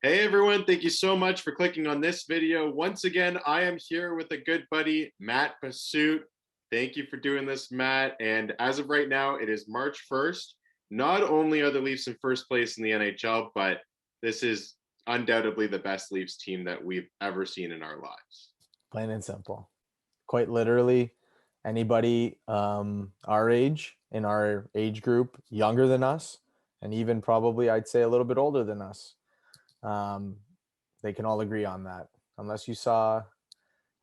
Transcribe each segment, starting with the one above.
Hey everyone, thank you so much for clicking on this video. Once again, I am here with a good buddy, Matt Pasut. Thank you for doing this, Matt. And as of right now, it is March 1st. Not only are the Leafs in first place in the NHL, but this is undoubtedly the best Leafs team that we've ever seen in our lives. Plain and simple. Quite literally, anybody our age, in our age group, younger than us, and even probably I'd say a little bit older than us, um, they can all agree on that. Unless you saw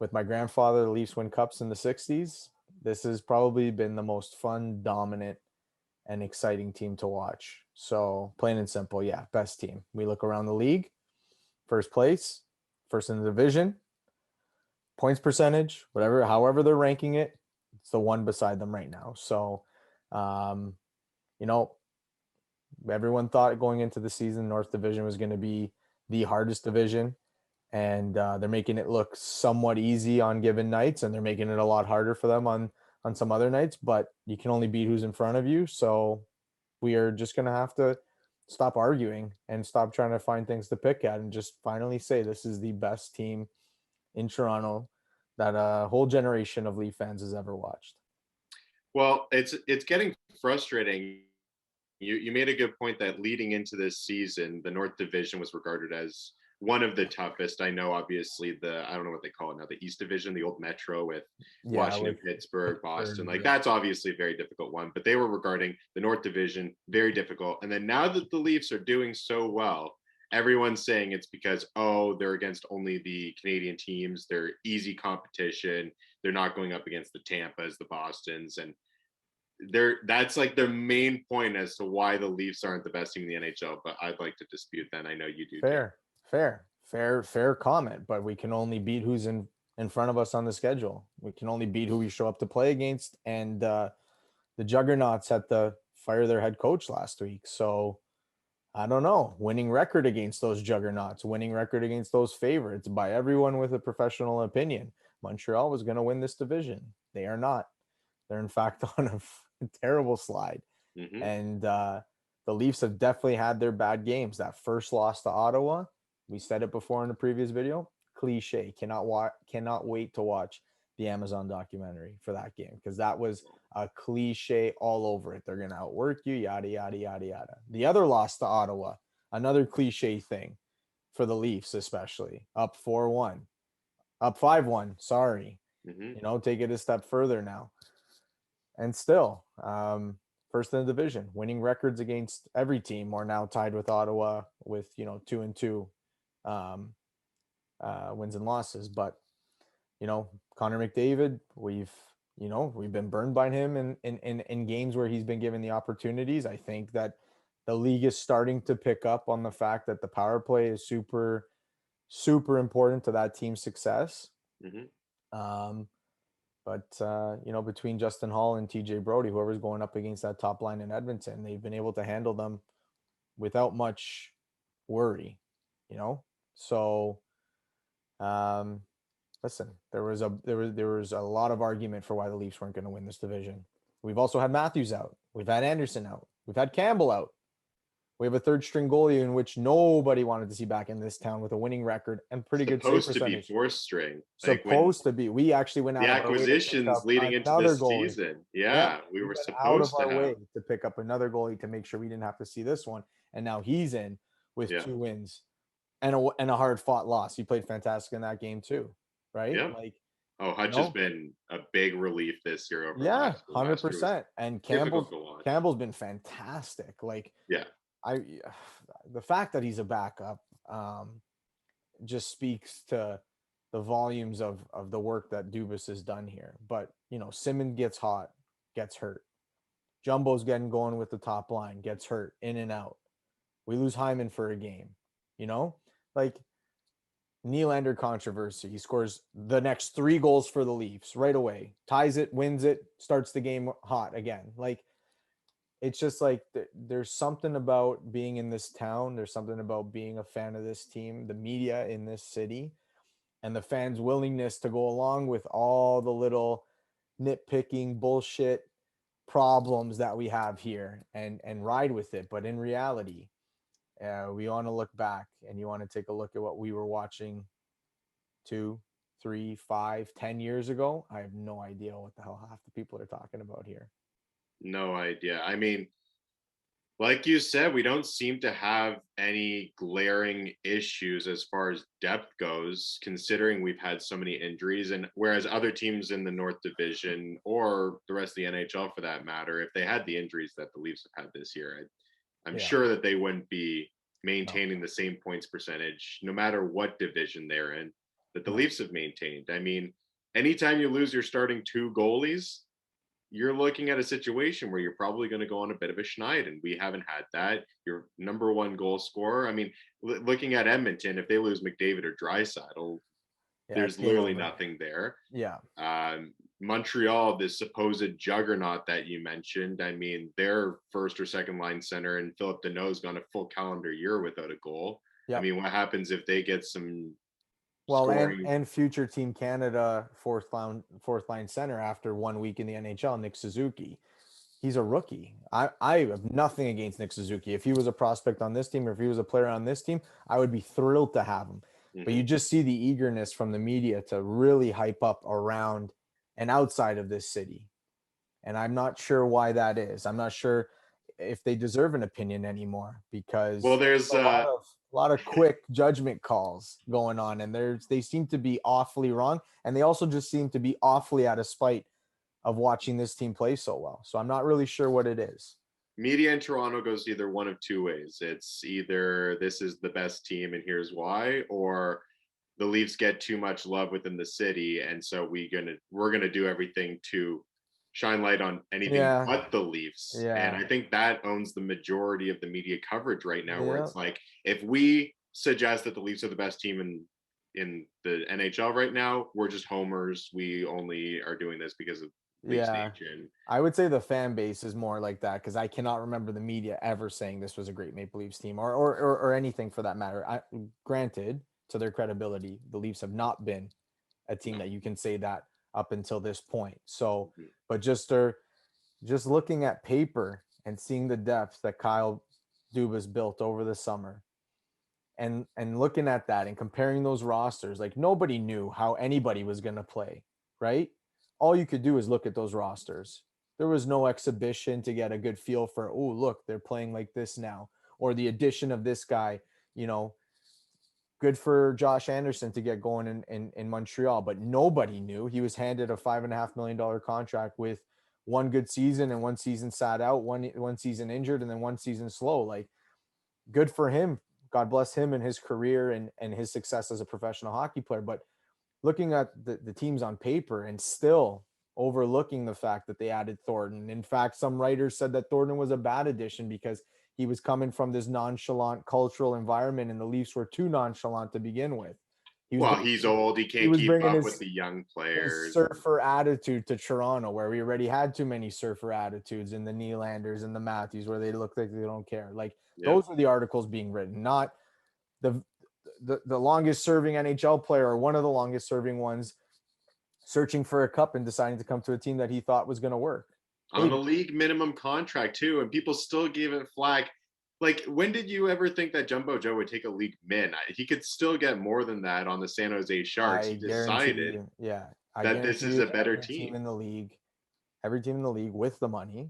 with my grandfather the Leafs win cups in the 60s, this has probably been the most fun, dominant, and exciting team to watch. So plain and simple, yeah, best team. We look around the league, first place, first in the division, points percentage, whatever, however they're ranking it, it's the one beside them right now. So, um, you know, everyone thought going into the season, North Division was going to be the hardest division, and they're making it look somewhat easy on given nights, and they're making it a lot harder for them on some other nights. But you can only beat who's in front of you. So we are just going to have to stop arguing and stop trying to find things to pick at, and just finally say this is the best team in Toronto that a whole generation of Leaf fans has ever watched. Well, it's getting frustrating. You made a good point that leading into this season, the North Division was regarded as one of the toughest. I know, obviously, I don't know what they call it now, the East Division, the old Metro with Yeah, Washington, with Pittsburgh, Boston. Like, yeah. that's obviously a very difficult one, but they were regarding the North Division very difficult. And then now that the Leafs are doing so well, everyone's saying it's because, oh, they're against only the Canadian teams. They're easy competition. They're not going up against the Tampas, the Bostons, and that's like the main point as to why the Leafs aren't the best team in the NHL, but I'd like to dispute that. I know you do too. Fair comment. But we can only beat who's in front of us on the schedule. We can only beat who we show up to play against. And the Juggernauts had to fire their head coach last week. So I don't know. Winning record against those Juggernauts, winning record against those favorites by everyone with a professional opinion. Montreal was going to win this division. They are not. They're in fact on a terrible slide. Mm-hmm. And the Leafs have definitely had their bad games. That first loss to Ottawa, we said it before in the previous video, cliche. Cannot wait to watch the Amazon documentary for that game, because that was a cliche all over it. They're going to outwork you, yada, yada, yada, yada. The other loss to Ottawa, another cliche thing for the Leafs, especially up 4-1, up 5-1. Sorry. Mm-hmm. Take it a step further now. And still, first in the division, winning records against every team. We're now tied with Ottawa with 2-2 wins and losses. But Connor McDavid, we've been burned by him in games where he's been given the opportunities. I think that the league is starting to pick up on the fact that the power play is super, super important to that team's success. Mm-hmm. But between Justin Hall and TJ Brody, whoever's going up against that top line in Edmonton, they've been able to handle them without much worry. So listen, there was a lot of argument for why the Leafs weren't going to win this division. We've also had Matthews out. We've had Anderson out. We've had Campbell out. We have a third string goalie in which nobody wanted to see back in this town with a winning record and pretty good save Supposed to be percentage. fourth string. Like when Supposed to be. We actually went the out of our way to pick acquisitions up leading into another this goalie. season. Yeah, Yeah, we we were went out of supposed to our have. way to pick up another goalie to make sure we didn't have to see this one. And now he's in with Yeah. 2 wins and a hard fought loss. He played fantastic in that game too, right? Yeah. Oh, Hutch has been a big relief this year over Yeah, last year. Was 100%. And difficult to watch. Campbell's been fantastic. Yeah. I the fact that he's a backup just speaks to the volumes of the work that Dubas has done here. But Simmons gets hot, gets hurt. Jumbo's getting going with the top line, gets hurt, in and out. We lose Hyman for a game. Like Nylander controversy. He scores the next 3 goals for the Leafs right away, ties it, wins it, starts the game hot again. Like, it's just like there's something about being in this town. There's something about being a fan of this team, the media in this city, and the fans' willingness to go along with all the little nitpicking bullshit problems that we have here and ride with it. But in reality, we want to look back and you want to take a look at what we were watching 2, 3, 5, 10 years ago, I have no idea what the hell half the people are talking about here. No idea. I mean, like you said, we don't seem to have any glaring issues as far as depth goes, considering we've had so many injuries. And whereas other teams in the North Division or the rest of the NHL for that matter, if they had the injuries that the Leafs have had this year, I'm Yeah. sure that they wouldn't be No. maintaining the same points percentage, no matter what division they're in, that the No. Leafs have maintained. I mean, anytime you lose your starting 2 goalies, you're looking at a situation where you're probably going to go on a bit of a schneid, and we haven't had that. Your number 1 goal scorer. I mean, looking at Edmonton, if they lose McDavid or Draisaitl, Yeah, there's literally nothing there. Yeah. Montreal, this supposed juggernaut that you mentioned, I mean, their first or second line center and Philip Deneau's gone a full calendar year without a goal. Yep. I mean, what happens if they get some scoring? And future Team Canada fourth line center after 1 week in the NHL, Nick Suzuki. He's a rookie. I have nothing against Nick Suzuki. If he was a prospect on this team or if he was a player on this team, I would be thrilled to have him. Mm-hmm. But you just see the eagerness from the media to really hype up around and outside of this city. And I'm not sure why that is. I'm not sure if they deserve an opinion anymore, because there's a lot of quick judgment calls going on, and they seem to be awfully wrong, and they also just seem to be awfully out of spite of watching this team play so well. So I'm not really sure what it is. Media in Toronto goes either one of 2 ways. It's either this is the best team and here's why, or the Leafs get too much love within the city, and so we're gonna do everything to shine light on anything but the Leafs. And I think that owns the majority of the media coverage right now, where it's like, if we suggest that the Leafs are the best team in the NHL right now, we're just homers. We only are doing this because of Leafs Nation. I would say the fan base is more like that, because I cannot remember the media ever saying this was a great Maple Leafs team or anything for that matter. Granted, to their credibility, the Leafs have not been a team that you can say that up until this point. So, but just looking at paper and seeing the depth that Kyle Dubas built over the summer, and looking at that and comparing those rosters, like nobody knew how anybody was going to play, right? All you could do is look at those rosters. There was no exhibition to get a good feel for, oh, look, they're playing like this now, or the addition of this guy, good for Josh Anderson to get going in Montreal, but nobody knew. He was handed a $5.5 million contract with 1 good season and 1 season sat out, one season injured, and then 1 season slow. Like, good for him. God bless him and his career and his success as a professional hockey player. But looking at the teams on paper and still overlooking the fact that they added Thornton. In fact, some writers said that Thornton was a bad addition because he was coming from this nonchalant cultural environment, and the Leafs were too nonchalant to begin with. He's old. He can't keep up with the young players. His surfer attitude to Toronto, where we already had too many surfer attitudes in the Nylanders and the Matthews, where they look like they don't care. Like, those are the articles being written, not the longest serving NHL player or one of the longest serving ones searching for a cup and deciding to come to a team that he thought was going to work. On the league minimum contract too, and people still gave it flack. Like, when did you ever think that Jumbo Joe would take a league min? He could still get more than that on the San Jose Sharks. He decided that this is a better team in the league. Every team in the league with the money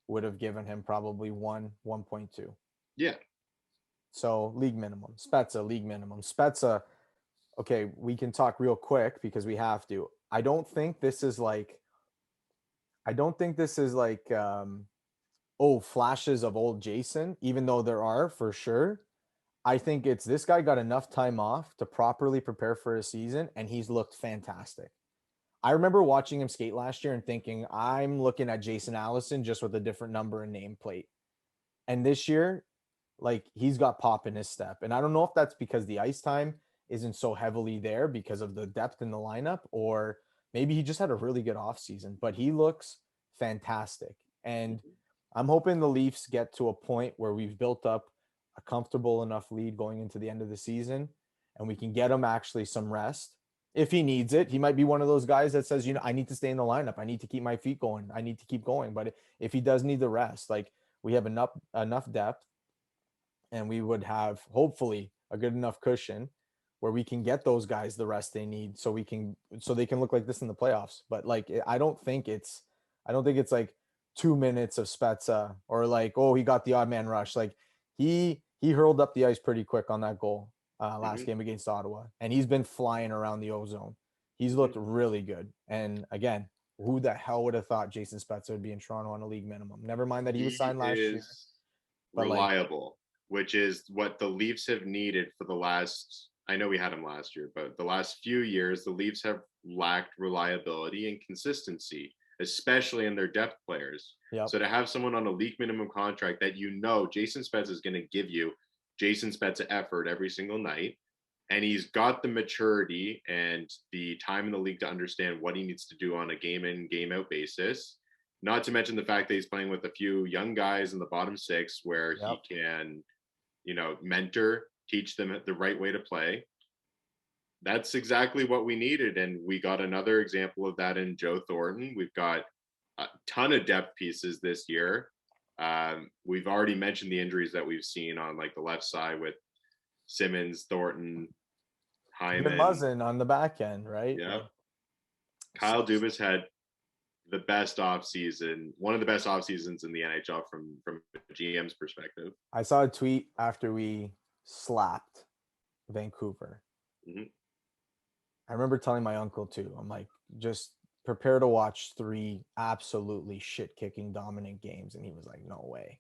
would have given him probably 1.2. Yeah. So league minimum. Spezza, league minimum. Spezza, okay, we can talk real quick because we have to. I don't think this is like flashes of old Jason, even though there are for sure. I think it's this guy got enough time off to properly prepare for a season, and he's looked fantastic. I remember watching him skate last year and thinking, I'm looking at Jason Allison just with a different number and nameplate. And this year, like, he's got pop in his step. And I don't know if that's because the ice time isn't so heavily there because of the depth in the lineup, or maybe he just had a really good offseason, but he looks fantastic. And I'm hoping the Leafs get to a point where we've built up a comfortable enough lead going into the end of the season, and we can get him actually some rest. If he needs it, he might be one of those guys that says, I need to stay in the lineup. I need to keep my feet going. I need to keep going. But if he does need the rest, like, we have enough depth. and we would have hopefully a good enough cushion where we can get those guys the rest they need so they can look like this in the playoffs. But like I don't think it's like 2 minutes of Spezza or like, oh, he got the odd man rush. Like he hurled up the ice pretty quick on that goal last Hmm. game against Ottawa, and he's been flying around the ozone. He's Hmm. looked really good. And again, who the hell would have thought Jason Spezza would be in Toronto on a league minimum? Never mind that he was He signed last year, is but like, reliable, which is what the Leafs have needed for the last. I know we had him last year, but the last few years, the Leafs have lacked reliability and consistency, especially in their depth players. yep, So to have someone on a league minimum contract that Jason Spezza is going to give you Jason Spezza effort every single night, and he's got the maturity and the time in the league to understand what he needs to do on a game in, game out basis. Not to mention the fact that he's playing with a few young guys in the bottom six where yep. he can, mentor, teach them the right way to play. That's exactly what we needed. And we got another example of that in Joe Thornton. We've got a ton of depth pieces this year. We've already mentioned the injuries that we've seen on like the left side with Simmons, Thornton, Even Hyman. Muzzin on the back end, right? Yeah. Like, Kyle Dubas had the best off season, one of the best off seasons in the NHL from a GM's perspective. I saw a tweet after we slapped Vancouver. Mm-hmm. I remember telling my uncle too. I'm like, just prepare to watch 3 absolutely shit-kicking dominant games, and he was like, no way.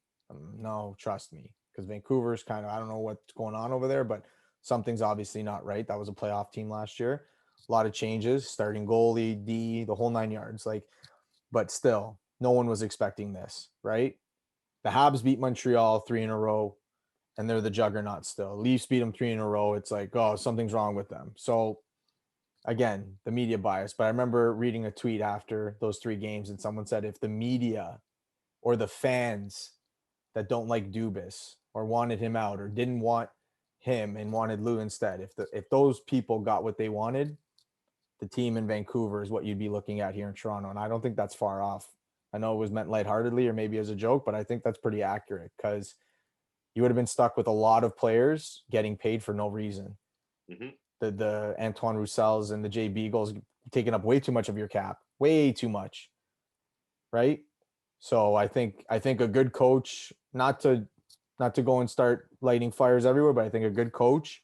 No, trust me, because Vancouver's kind of, I don't know what's going on over there, but something's obviously not right. That was a playoff team last year. A lot of changes, starting goalie, D, the whole 9 yards. Like, but still, no one was expecting this, right? The Habs beat Montreal 3 in a row, and they're the juggernaut still. Leafs beat them 3 in a row. It's like, oh, something's wrong with them. So again, the media bias. But I remember reading a tweet after those 3 games, and someone said if the media or the fans that don't like Dubas or wanted him out or didn't want him and wanted Lou instead, if those people got what they wanted, the team in Vancouver is what you'd be looking at here in Toronto. And I don't think that's far off. I know it was meant lightheartedly or maybe as a joke, but I think that's pretty accurate because you would have been stuck with a lot of players getting paid for no reason. Mm-hmm. The Antoine Roussel's and the Jay Beagles taking up way too much of your cap, way too much, right? So I think a good coach, not to go and start lighting fires everywhere, but I think a good coach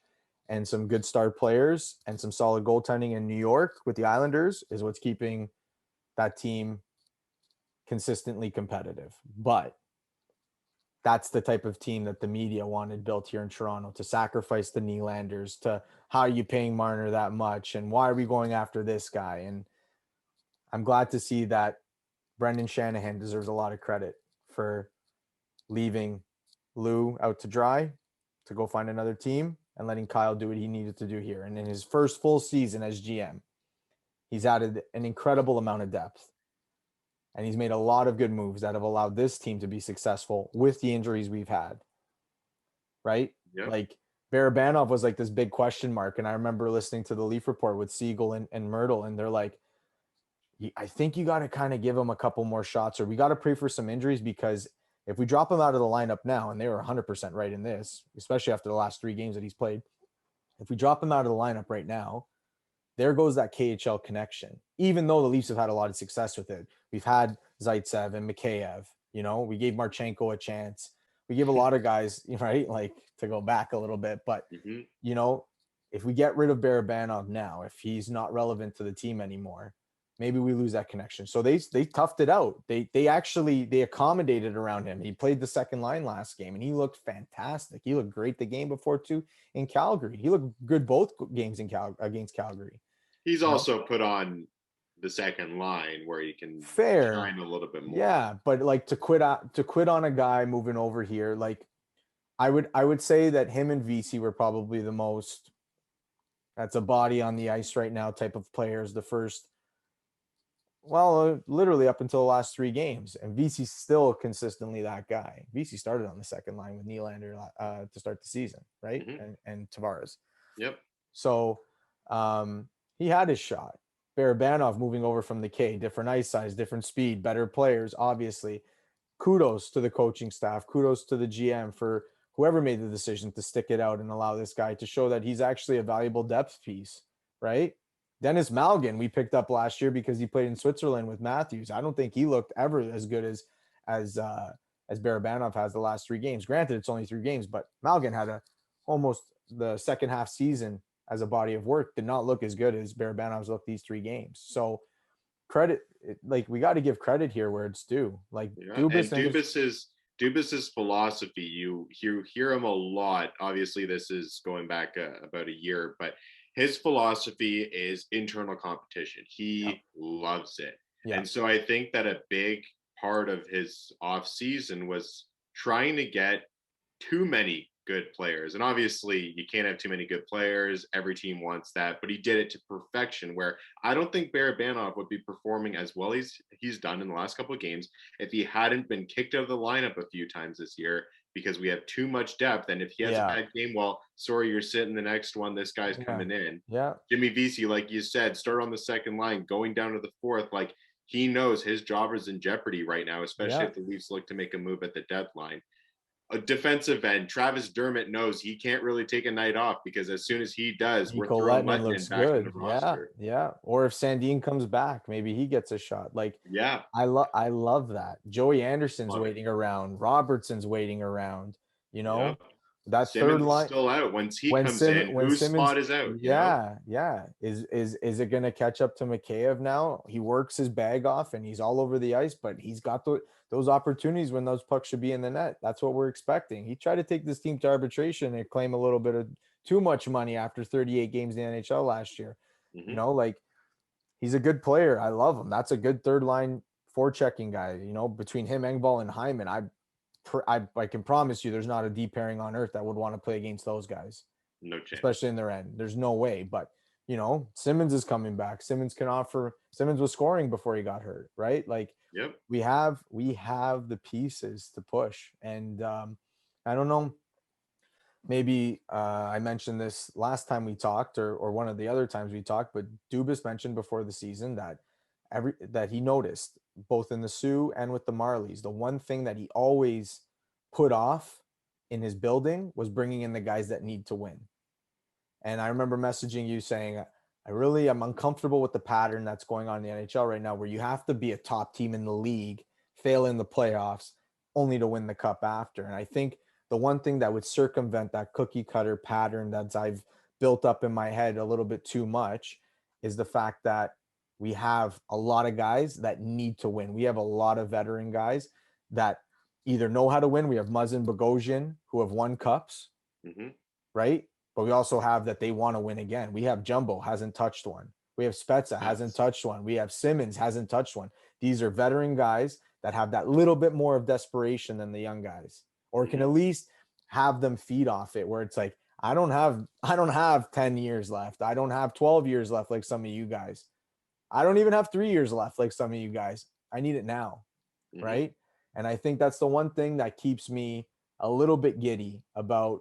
and some good star players and some solid goaltending in New York with the Islanders is what's keeping that team consistently competitive. But that's the type of team that the media wanted built here in Toronto, to sacrifice the Nylanders, to how are you paying Marner that much and why are we going after this guy? And I'm glad to see that Brendan Shanahan deserves a lot of credit for leaving Lou out to dry to go find another team and letting Kyle do what he needed to do here. And in his first full season as GM, he's added an incredible amount of depth. And he's made a lot of good moves that have allowed this team to be successful with the injuries we've had. Right? Yep. Like Barabanov was like this big question mark. And I remember listening to the Leaf Report with Siegel and Myrtle, and they're like, I think you got to kind of give him a couple more shots, or we got to pray for some injuries, because if we drop him out of the lineup now, and they were 100% right in this, especially after the last 3 games that he's played, if we drop him out of the lineup right now, there goes that KHL connection. Even though the Leafs have had a lot of success with it, we've had Zaitsev and Mikheyev. We gave Marchenko a chance. We give a lot of guys, right, like to go back a little bit. But Mm-hmm. If we get rid of Barabanov now, if he's not relevant to the team anymore, maybe we lose that connection. So they toughed it out. They accommodated around him. He played the second line last game and he looked fantastic. He looked great the game before too in Calgary. He looked good both games against Calgary. He's also put on the second line where he can Fair. shine a little bit more. Yeah, but like to quit on a guy moving over here, like I would say that him and VC were probably the most, that's a body on the ice right now type of players. The first, literally up until the last 3 games, and VC's still consistently that guy. VC started on the second line with Nylander to start the season, right? Mm-hmm. And Tavares. Yep. So he had his shot. Barabanov moving over from the K, different ice size, different speed, better players, obviously. Kudos to the coaching staff. Kudos to the GM for whoever made the decision to stick it out and allow this guy to show that he's actually a valuable depth piece, right? Dennis Malgin, we picked up last year because he played in Switzerland with Matthews. I don't think he looked ever as good as as Barabanov has the last 3 games. Granted, it's only 3 games, but Malgin had almost the second half season as a body of work, did not look as good as Barabanov's looked these 3 games. So credit, like we got to give credit here where it's due. Like Yeah, and Dubas and his, Dubas's philosophy, you hear him a lot. Obviously, this is going back about a year, but his philosophy is internal competition. yeah, He loves it, yeah, and so I think that a big part of his off season was trying to get too many good players. And obviously, you can't have too many good players. Every team wants that, but he did it to perfection. Where I don't think Barabanov would be performing as well as he's done in the last couple of games if he hadn't been kicked out of the lineup a few times this year because we have too much depth. And if he has a yeah, bad game, well, sorry, you're sitting the next one. This guy's yeah, coming in. yeah, Jimmy Vesey, like you said, start on the second line, going down to the fourth. Like he knows his job is in jeopardy right now, especially yeah. if the Leafs look to make a move at the deadline. A defensive end, Travis Dermott knows he can't really take a night off because as soon as he does, we're Nico throwing Letnin Letnin looks back in the good. Yeah, roster. yeah. Or if Sandin comes back, maybe he gets a shot. Like Yeah, I love that. Joey Anderson's love it. waiting around. Robertson's waiting around. You Yep. know, that third Simmons is line still out. Once he comes in, when whose Simmons, spot is out? You know? yeah, yeah. Is it going to catch up to Mikheyev now? He works his bag off and he's all over the ice, but he's got those opportunities when those pucks should be in the net. That's what we're expecting. He tried to take this team to arbitration and claim a little bit of too much money after 38 games in the NHL last year. You Mm-hmm. know, like he's a good player. I love him. That's a good third line forechecking guy. You know, between him, Engvall, and Hyman, I can promise you, there's not a deep pairing on earth that would want to play against those guys, No chance. especially in their end. There's no way. But you know, Simmons is coming back. Simmons can offer. Simmons was scoring before he got hurt, right? Like Yep. we have the pieces to push, and I don't know. Maybe I mentioned this last time we talked, or one of the other times we talked, but Dubas mentioned before the season that that he noticed both in the Sioux and with the Marlies, the one thing that he always put off in his building was bringing in the guys that need to win. And I remember messaging you saying, I'm uncomfortable with the pattern that's going on in the NHL right now, where you have to be a top team in the league, fail in the playoffs, only to win the cup after. And I think the one thing that would circumvent that cookie cutter pattern that I've built up in my head a little bit too much is the fact that we have a lot of guys that need to win. We have a lot of veteran guys that either know how to win. We have Muzz and Bogosian who have won cups, Mm-hmm. right? But we also have that they want to win again. We have Jumbo, hasn't touched one. We have Spezza, hasn't Yes. touched one. We have Simmons, hasn't touched one. These are veteran guys that have that little bit more of desperation than the young guys, or can Mm-hmm. at least have them feed off it, where it's like, I don't have 10 years left. I don't have 12 years left like some of you guys. I don't even have 3 years left like some of you guys. I need it now, Mm-hmm. right? And I think that's the one thing that keeps me a little bit giddy about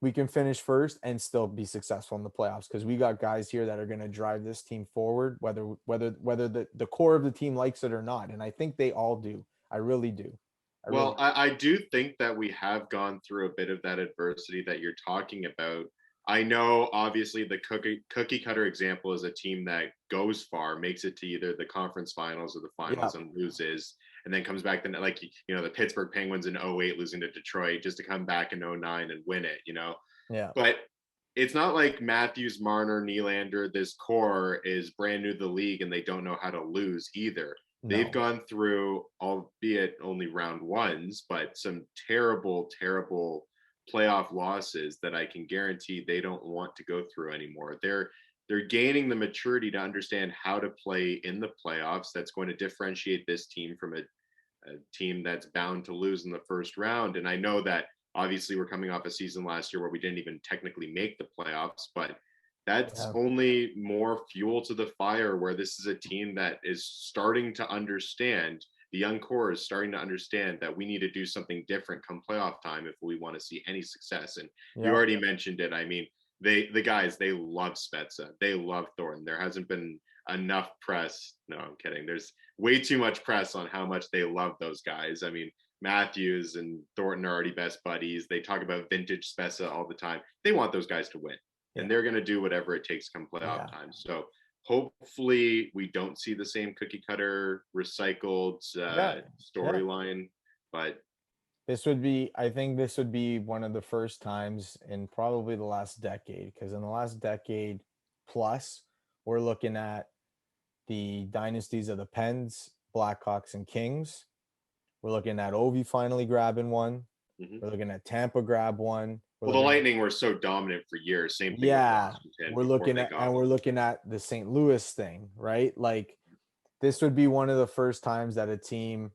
we can finish first and still be successful in the playoffs, because we got guys here that are going to drive this team forward, whether the core of the team likes it or not. And I think they all do. I really do. I Well, really I do think that we have gone through a bit of that adversity that you're talking about. I know, obviously, the cookie cutter example is a team that goes far, makes it to either the conference finals or the yeah, finals and loses, and then comes back to like the Pittsburgh Penguins in '08 losing to Detroit just to come back in '09 and win it. yeah, But it's not like Matthews, Marner, Nylander, this core is brand new to the league and they don't know how to lose either. They've no, gone through, albeit only round ones, but some terrible, terrible playoff losses that I can guarantee they don't want to go through anymore. They're gaining the maturity to understand how to play in the playoffs. That's going to differentiate this team from a team that's bound to lose in the first round. And I know that obviously we're coming off a season last year where we didn't even technically make the playoffs, but that's yeah, only more fuel to the fire where this is a team that is starting to understand. The young core is starting to understand that we need to do something different come playoff time if we want to see any success. And you yeah, already mentioned it. I mean, the guys, they love Spezza, they love Thornton. There hasn't been enough press. No, I'm kidding. There's way too much press on how much they love those guys. I mean, Matthews and Thornton are already best buddies. They talk about vintage Spezza all the time. They want those guys to win, Yeah. and they're going to do whatever it takes come playoff time. So hopefully we don't see the same cookie cutter recycled storyline, but I think this would be one of the first times in probably the last decade, because in the last decade plus, we're looking at the dynasties of the Pens, Blackhawks, and Kings. We're looking at Ovi finally grabbing one. We're looking at Tampa grab one. Well, the Lightning were so dominant for years. Same thing with Washington. We're looking at the St. Louis thing, right? Like, this would be one of the first times that a team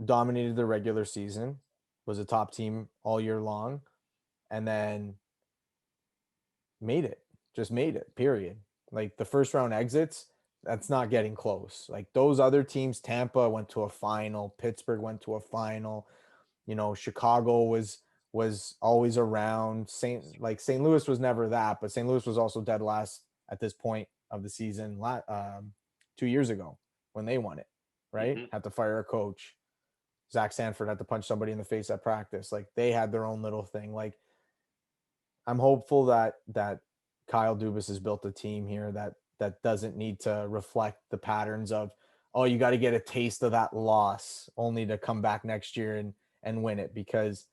dominated the regular season, was a top team all year long, and then made it, period. Like, the first round exits, that's not getting close. Like, those other teams, Tampa went to a final, Pittsburgh went to a final, Chicago was always around. St. Louis was never that, but St. Louis was also dead last at this point of the season 2 years ago when they won it, right? Had to fire a coach. Zach Sanford had to punch somebody in the face at practice. Like, they had their own little thing. Like, I'm hopeful that Kyle Dubas has built a team here that doesn't need to reflect the patterns of, oh, you got to get a taste of that loss only to come back next year and win it, because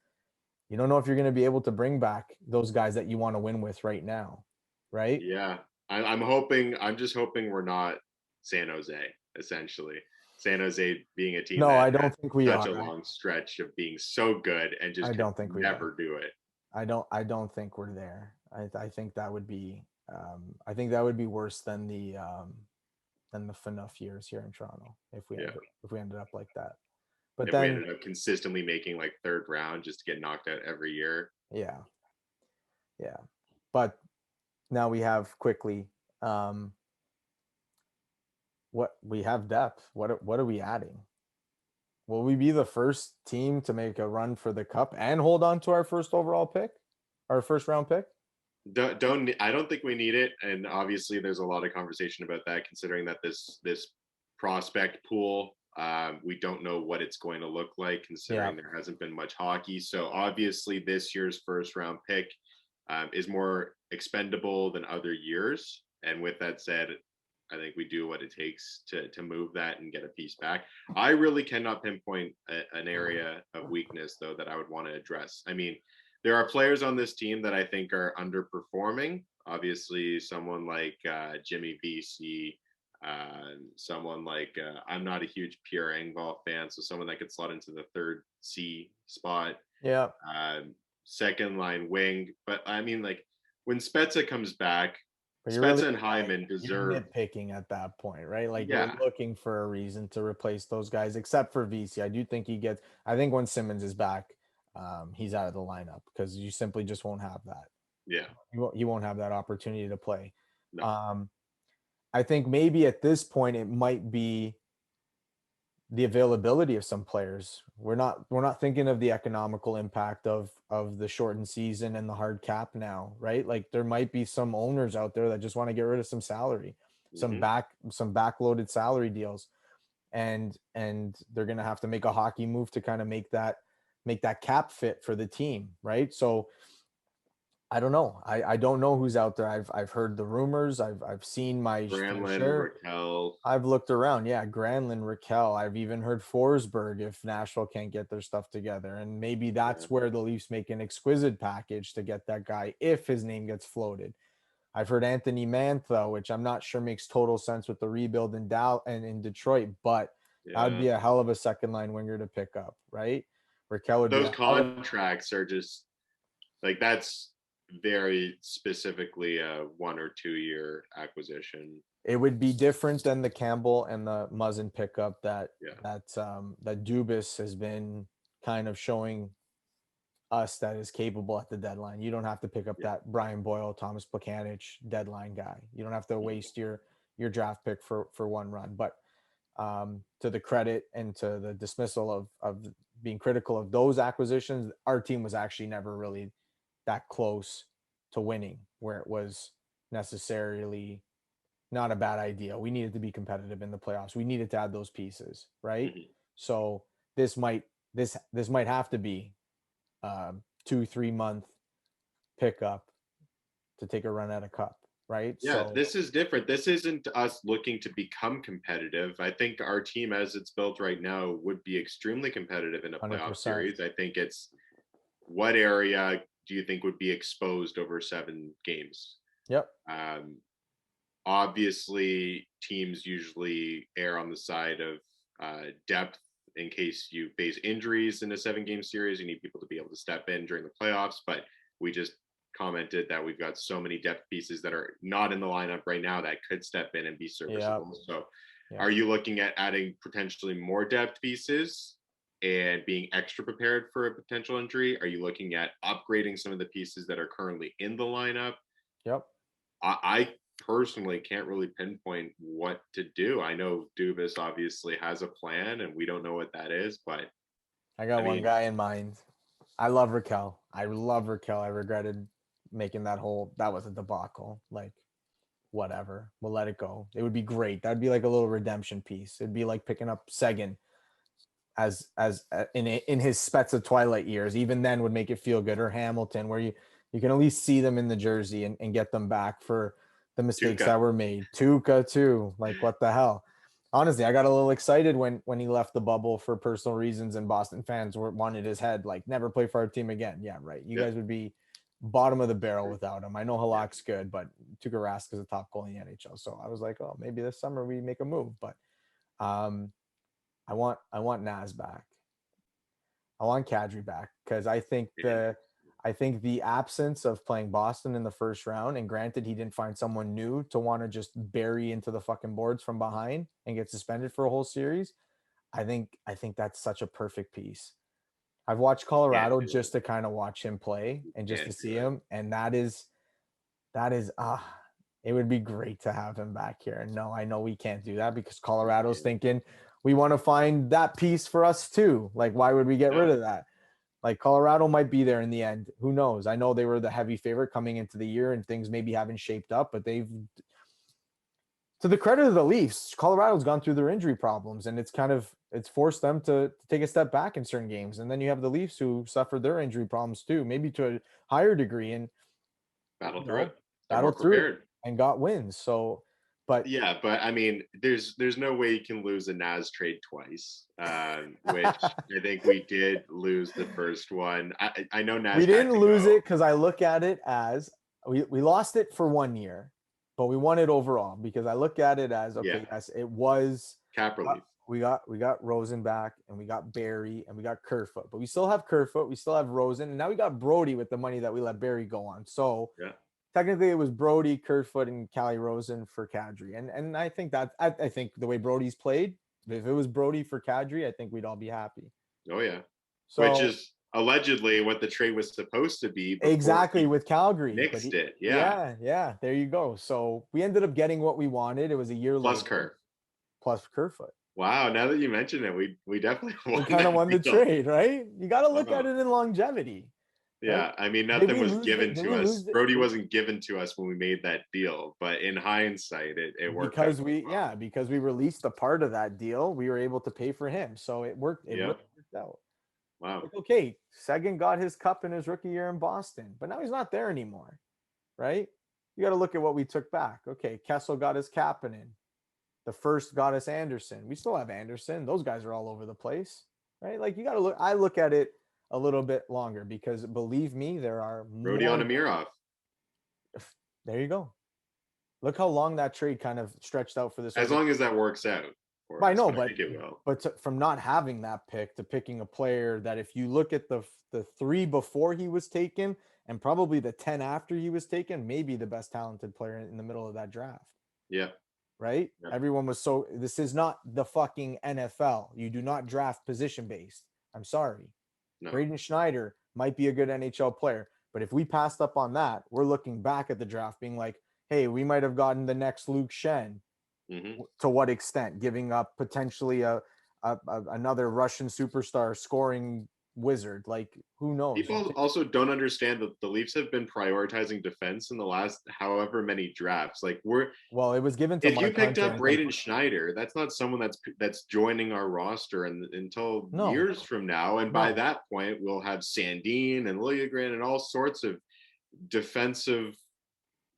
you don't know if you're going to be able to bring back those guys that you want to win with right now, right? Yeah, I'm just hoping we're not San Jose, essentially. San Jose being a team I don't think we such are. a long stretch of being so good and just never do it. I don't think we're there. I think that would be worse than the FNUF years here in Toronto if we ended up like that. But if then we ended up consistently making like third round just to get knocked out every year. Yeah. But now we have quickly what we have depth. What are we adding? Will we be the first team to make a run for the cup and hold on to our first overall pick, our first round pick? I don't think we need it, and obviously there's a lot of conversation about that, considering that this prospect pool, we don't know what it's going to look like, considering there hasn't been much hockey. So obviously this year's first round pick is more expendable than other years, and with that said, I think we do what it takes to move that and get a piece back. I really cannot pinpoint an area of weakness, though, that I would want to address. I mean, there are players on this team that I think are underperforming. Obviously, someone like Jimmy VC, someone like I'm not a huge Pierre Engvall fan, so someone that could slot into the third C spot. Yeah. Second line wing. But I mean, like, when Spezza comes back, Spezza and Hyman deserve. You're nitpicking at that point, right? Like, we're looking for a reason to replace those guys, except for VC. I do think I think when Simmons is back, he's out of the lineup, because you simply just won't have that. Yeah. You won't have that opportunity to play. No. I think maybe at this point it might be the availability of some players. We're not thinking of the economical impact of the shortened season and the hard cap now, right? Like, there might be some owners out there that just want to get rid of some salary, some backloaded salary deals, and they're going to have to make a hockey move to kind of make that cap fit for the team, right? So I don't know. I don't know who's out there. I've heard the rumors. I've seen my Granlund, Raquel. I've looked around. Yeah, Granlund, Raquel. I've even heard Forsberg if Nashville can't get their stuff together, and maybe that's where the Leafs make an exquisite package to get that guy if his name gets floated. I've heard Anthony Mantha, which I'm not sure makes total sense with the rebuild in in Detroit, but that would be a hell of a second line winger to pick up, right? Raquel would those contracts are just like, that's very specifically a 1 or 2 year acquisition. It would be different than the Campbell and the Muzzin pickup that Dubas has been kind of showing us that is capable at the deadline. You don't have to pick up that Brian Boyle, Thomas Plekanec deadline guy. You don't have to waste your draft pick for one run. But to the credit and to the dismissal of being critical of those acquisitions, our team was actually never really that close to winning where it was necessarily not a bad idea. We needed to be competitive in the playoffs. We needed to add those pieces, right? Mhm. So this might have to be 2-3 month pickup to take a run at a cup, right? Yeah, So this is different. This isn't us looking to become competitive. I think our team, as it's built right now, would be extremely competitive in a playoff 100%. series. I think it's what area do you think would be exposed over 7 games? Yep. Um, Obviously, teams usually err on the side of depth in case you face injuries in a 7 game series. You need people to be able to step in during the playoffs, but we just commented that we've got so many depth pieces that are not in the lineup right now that could step in and be Yep. serviceable. So, Yep. are you looking at adding potentially more depth pieces and being extra prepared for a potential injury? Are you looking at upgrading some of the pieces that are currently in the lineup? Yep. I personally can't really pinpoint what to do. I know Dubas obviously has a plan, and we don't know what that is. But I got I one mean, guy in mind. I love Raquel. I love Raquel. I regretted making that was a debacle. Like, whatever. We'll let it go. It would be great. That'd be like a little redemption piece. It'd be like picking up Seguin as in his Spezza Twilight years. Even then would make it feel good. Or Hamilton, where you can at least see them in the jersey and get them back for the mistakes Tuca, that were made. Tuca too. Like, what the hell? Honestly, I got a little excited when he left the bubble for personal reasons, and Boston fans wanted his head. Like, never play for our team again. Yeah, right. You yeah, guys would be bottom of the barrel without him. I know yeah, Halak's good, but Tuukka Rask is a top goalie in the NHL. So I was like, oh, maybe this summer we make a move. But um, I want Naz back. I want Kadri back because I think the absence of playing Boston in the first round, and granted he didn't find someone new to want to just bury into the fucking boards from behind and get suspended for a whole series. I think that's such a perfect piece. I've watched can't Colorado do it. just to kind of watch him play and just to Can't do see it. him, and that is it would be great to have him back here. And no, I know we can't do that because Colorado's thinking we want to find that piece for us too. Like, why would we get rid No, of that? Like, Colorado might be there in the end. Who knows? I know they were the heavy favorite coming into the year and things maybe haven't shaped up, but to the credit of the Leafs, Colorado's gone through their injury problems, and it's forced them to take a step back in certain games. And then you have the Leafs who suffered their injury problems too, maybe to a higher degree. And battle you through it. know, They're more battled through it prepared. and got wins. So, but Yeah, but I mean, there's no way you can lose a Nas trade twice. Which I think we did lose the first one. I know we Nas had didn't to lose go. it because I look at it as we lost it for 1 year, but we won it overall because I look at it as Yeah, okay, yes, it was. cap relief. We got Rosen back and we got Barry and we got Kerfoot, but we still have Kerfoot, we still have Rosen, and now we got Brody with the money that we let Barry go on. So Yeah. technically it was Brody, Kerfoot, and Cali Rosen for Kadri. And I think I think the way Brody's played, if it was Brody for Kadri, I think we'd all be happy. Oh yeah. Which So is allegedly what the trade was supposed to be before exactly he with Calgary. But nixed it. Yeah. yeah, there you go. So we ended up getting what we wanted. It was a year Plus later, Kerr. plus Kerfoot. Wow. Now that you mention it, we definitely We won kind of that won the deal. trade, right? You got to look at Wow. it in longevity, right? Yeah. I mean, Did nothing we was lose given Did to we us. lose it? Brody wasn't given to us when we made that deal, but in hindsight, it worked out Because really well. because we released a part of that deal, we were able to pay for him. So it worked. It Yeah. really worked out. Wow. Like, okay, Seguin got his cup in his rookie year in Boston, but now he's not there anymore, right? You got to look at what we took back. Okay, Kessel got his Kapanen. The first got us Anderson. We still have Anderson. Those guys are all over the place, right? Like, you got to look. I look at it a little bit longer because believe me, there are Rodion more. Amirov. There you go. Look how long that trade kind of stretched out for this As organization. long as that works out But for I us, know, but I think it will. from not having that pick to picking a player that, if you look at the 3 before he was taken and probably the 10 after he was taken, maybe the best talented player in the middle of that draft, Yeah. right? Yeah. Everyone was so. This is not the fucking NFL. You do not draft position based. I'm sorry. No. Braden Schneider might be a good NHL player, but if we passed up on that, we're looking back at the draft being like, hey, we might have gotten the next Luke Shen. Mm-hmm. To what extent? Giving up potentially another Russian superstar scoring wizard. Like, who knows? People also don't understand that the Leafs have been prioritizing defense in the last however many drafts. Like Well, it was given to if you Mark picked Hunter, up and then Braden Schneider, that's not someone that's joining our roster until no, years from now. And by no. that point, we'll have Sandin and Liljegren and all sorts of defensive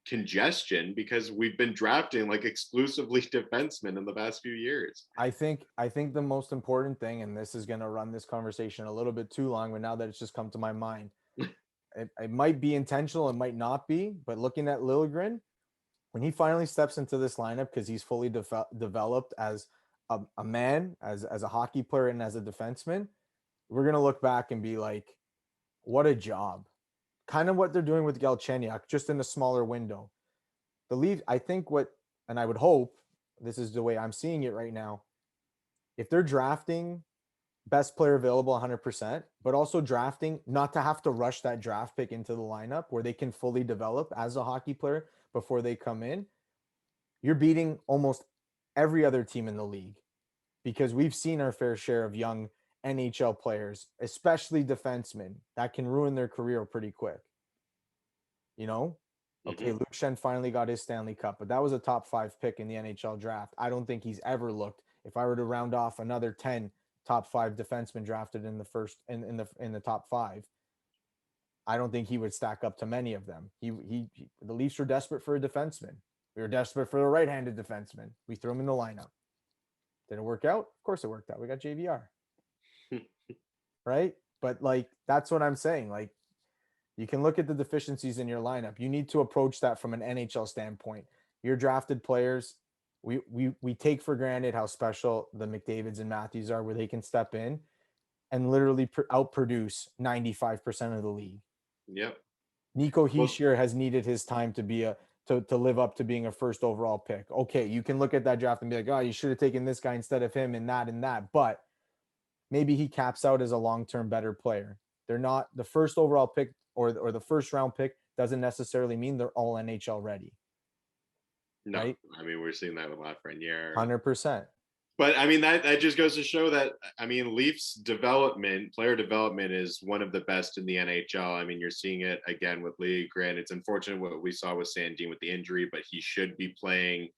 congestion because we've been drafting like exclusively defensemen in the past few years. I think the most important thing, and this is going to run this conversation a little bit too long, but now that it's just come to my mind, it might be intentional, it might not be. But looking at Liljegren, when he finally steps into this lineup, because he's fully developed as a man, as a hockey player, and as a defenseman, we're gonna look back and be like, what a job. Kind of what they're doing with Galchenyuk, just in a smaller window. The Leafs, I think and I would hope, this is the way I'm seeing it right now. If they're drafting best player available 100%, but also drafting not to have to rush that draft pick into the lineup where they can fully develop as a hockey player before they come in, you're beating almost every other team in the league, because we've seen our fair share of young NHL players, especially defensemen, that can ruin their career pretty quick. You know, okay, Luke Shen finally got his Stanley Cup, but that was a top 5 pick in the NHL draft. I don't think he's ever looked. If I were to round off another 10 top 5 defensemen drafted in the first in the top 5, I don't think he would stack up to many of them. The Leafs were desperate for a defenseman. We were desperate for a right-handed defenseman. We threw him in the lineup. Did it work out? Of course it worked out. We got JVR. Right? But like, that's what I'm saying. Like, you can look at the deficiencies in your lineup. You need to approach that from an NHL standpoint. Your drafted players, we take for granted how special the McDavids and Matthews are, where they can step in and literally outproduce 95% of the league. Yep. Nico Hischier has needed his time to be to live up to being a first overall pick. Okay, you can look at that draft and be like, oh, you should have taken this guy instead of him and that. But maybe he caps out as a long-term better player. They're not the first overall pick or the first round pick doesn't necessarily mean they're all NHL ready. No, right? I mean, we're seeing that with Lafreniere. 100%. But I mean, that just goes to show that, I mean, Leafs development, player development is one of the best in the NHL. I mean, you're seeing it again with Liljegren. It's unfortunate what we saw with Sandin with the injury, but he should be playing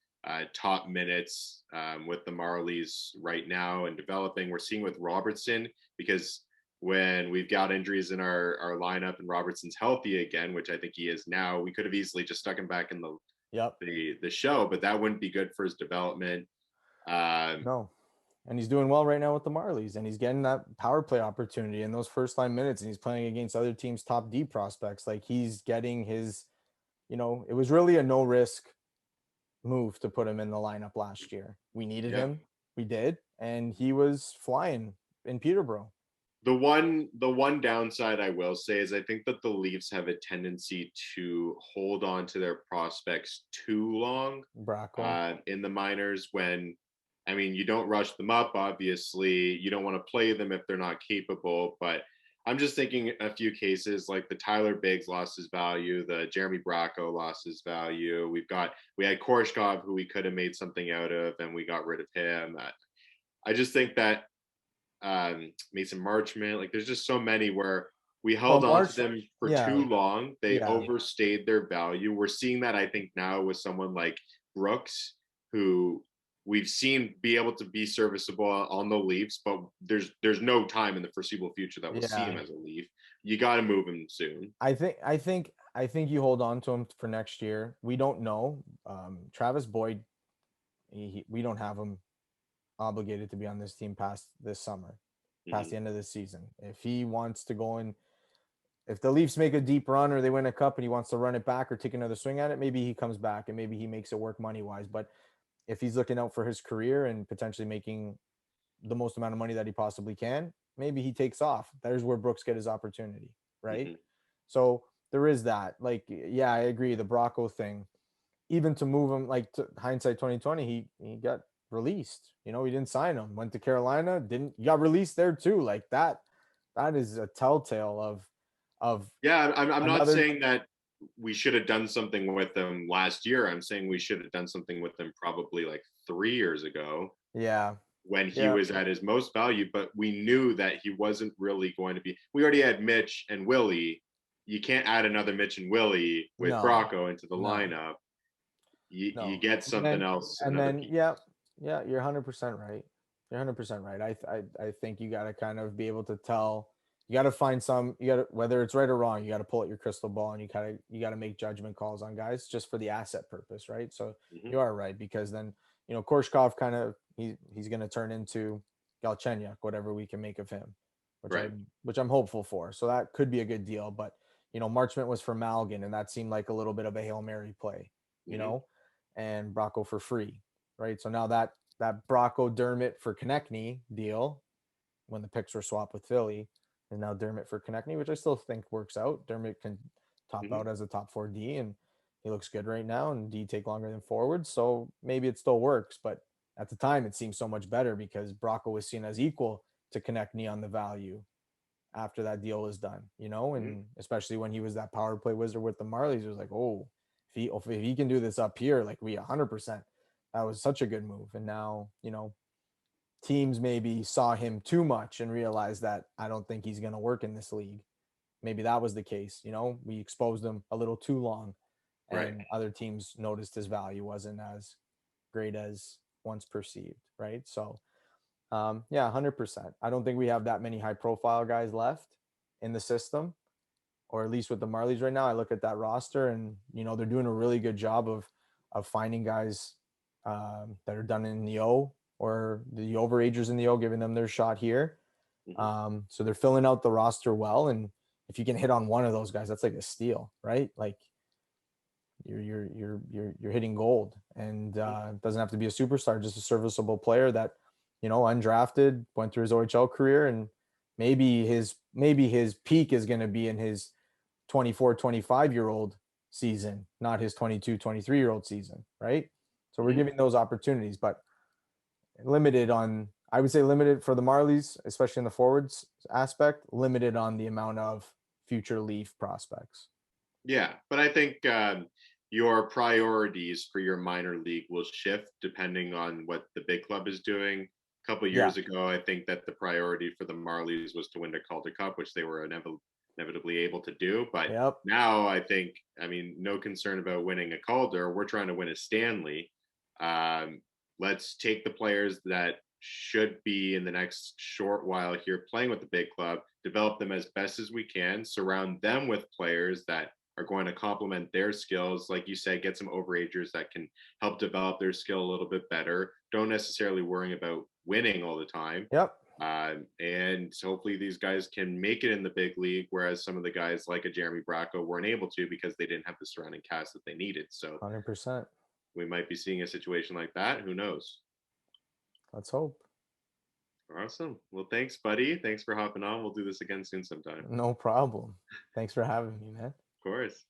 top minutes with the Marlies right now and developing. We're seeing with Robertson, because when we've got injuries in our lineup and Robertson's healthy again, which I think he is now, we could have easily just stuck him back in the show, but that wouldn't be good for his development. No. And he's doing well right now with the Marlies, and he's getting that power play opportunity in those first line minutes, and he's playing against other teams' top D prospects. Like, he's getting his, it was really a no risk move to put him in the lineup last year. We needed him. We did. And he was flying in Peterborough. The one downside I will say is I think that the Leafs have a tendency to hold on to their prospects too long in the minors, when, I mean, you don't rush them up, obviously. You don't want to play them if they're not capable. But I'm just thinking a few cases like the Tyler Biggs lost his value, the Jeremy Bracco lost his value. We had Korshkov, who we could have made something out of, and we got rid of him. I just think that Mason Marchment, like, there's just so many where we held on to them for too long. They overstayed their value. We're seeing that, I think, now with someone like Brooks, who we've seen be able to be serviceable on the Leafs, but there's no time in the foreseeable future that we'll see him as a Leaf. You got to move him soon. I think you hold on to him for next year. We don't know. Travis Boyd, we don't have him obligated to be on this team past this summer, past the end of the season. If he wants to go in, if the Leafs make a deep run or they win a cup and he wants to run it back or take another swing at it, maybe he comes back and maybe he makes it work money-wise. But if he's looking out for his career and potentially making the most amount of money that he possibly can, maybe he takes off. There's where Brooks get his opportunity, right? So there is that. Like, yeah, I agree. The Bracco thing, even to move him, like, to hindsight 2020, he got released. We didn't sign him. Went to Carolina, got released there too. Like, that is a telltale of yeah. I'm not saying that we should have done something with them last year. I'm saying we should have done something with them probably like 3 years ago. Yeah. when he Yeah. was at his most value, but we knew that he wasn't really going to be. We already had Mitch and Willie. You can't add another Mitch and Willie with No, Bracco into the no, lineup. You no. get something else, And another then, piece. yeah, yeah, you're 100% right. You're 100% right. I think you got to kind of be able to tell. You got to find some. You got to, whether it's right or wrong. You got to pull at your crystal ball, and you got to make judgment calls on guys just for the asset purpose, right? So Hmm. you are right, because then Korshkov kind of he's going to turn into Galchenyuk, whatever we can make of him, which I Right. which I'm hopeful for. So that could be a good deal. But Marchment was for Malgin, and that seemed like a little bit of a Hail Mary play. You Hmm. know, and Bracco for free, right? So now that Bracco Dermott for Konechny deal, when the picks were swapped with Philly, and now Dermott for Konechny, which I still think works out. Dermott can top Hmm. out as a top 4D, and he looks good right now, and D take longer than forward, so maybe it still works. But at the time, it seems so much better because Bracco was seen as equal to Konechny on the value after that deal was done, Hmm. and especially when he was that power play wizard with the Marlies, it was like, oh, if he can do this up here, like we 100%, that was such a good move. And now, teams maybe saw him too much and realized that I don't think he's going to work in this league. Maybe that was the case. We exposed him a little too long, Right. and other teams noticed his value wasn't as great as once perceived, right? So, yeah, 100%. I don't think we have that many high profile guys left in the system, or at least with the Marlies right now. I look at that roster, and they're doing a really good job of finding guys that are done in the O, or the overagers in the O, giving them their shot here. Hmm. So they're filling out the roster well, and if you can hit on one of those guys, that's like a steal, right? Like you're hitting gold, and it doesn't have to be a superstar, just a serviceable player that undrafted, went through his OHL career, and maybe his peak is going to be in his 24, 25-year-old season, not his 22, 23-year-old season, right? So we're Hmm. giving those opportunities, but I would say limited for the Marlies, especially in the forwards aspect, limited on the amount of future Leaf prospects. Yeah, but I think your priorities for your minor league will shift depending on what the big club is doing. A couple Yeah. years ago, I think that the priority for the Marlies was to win the Calder Cup, which they were inevitably able to do. But Yep. now I think, I mean, no concern about winning a Calder. We're trying to win a Stanley. Um, let's take the players that should be in the next short while here playing with the big club, develop them as best as we can, surround them with players that are going to complement their skills. Like you said, get some overagers that can help develop their skill a little bit better. Don't necessarily worry about winning all the time. Yep. And hopefully these guys can make it in the big league, whereas some of the guys like a Jeremy Bracco weren't able to because they didn't have the surrounding cast that they needed. So 100%. we might be seeing a situation like that. Who knows? Let's hope. Awesome. Well, thanks, buddy. Thanks for hopping on. We'll do this again soon sometime. No problem. Thanks for having me, man. Of course.